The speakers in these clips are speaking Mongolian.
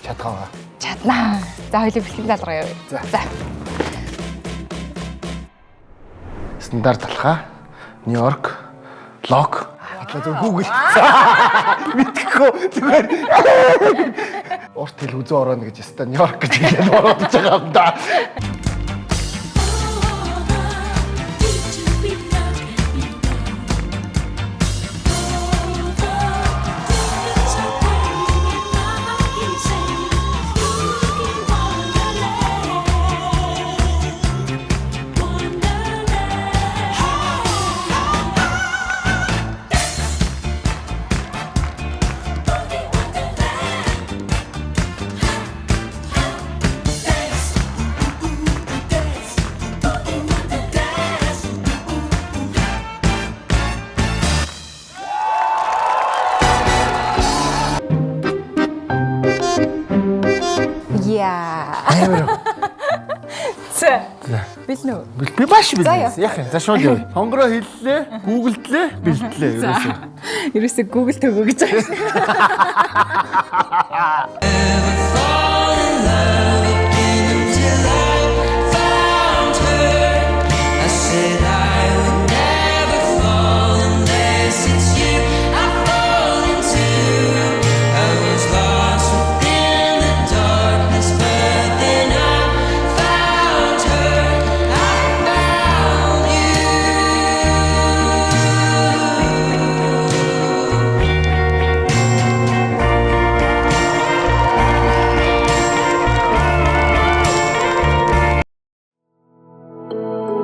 Чадгаа. Чаднаа. За хоёул бэлтгэл даалгаа явъя. За. Стандарт алхаа. Нью-Йорк. Лог. Атлаа Google. Мэдхгүй зүгээр. Урт хэл үзэн орооно гэж яста Нью-Йорк гэж хэлээд ороод байгаа юм да. Бэлнэ үү? Би маш бэлнэ. Яг за шууд яа. Хонгороо хэллээ, гуглдлээ, бэлтлээ ерөөсөө. Ерөөсөө Google төгөө гэж байгаа.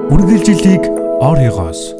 Үргэлжилтийг оройгоос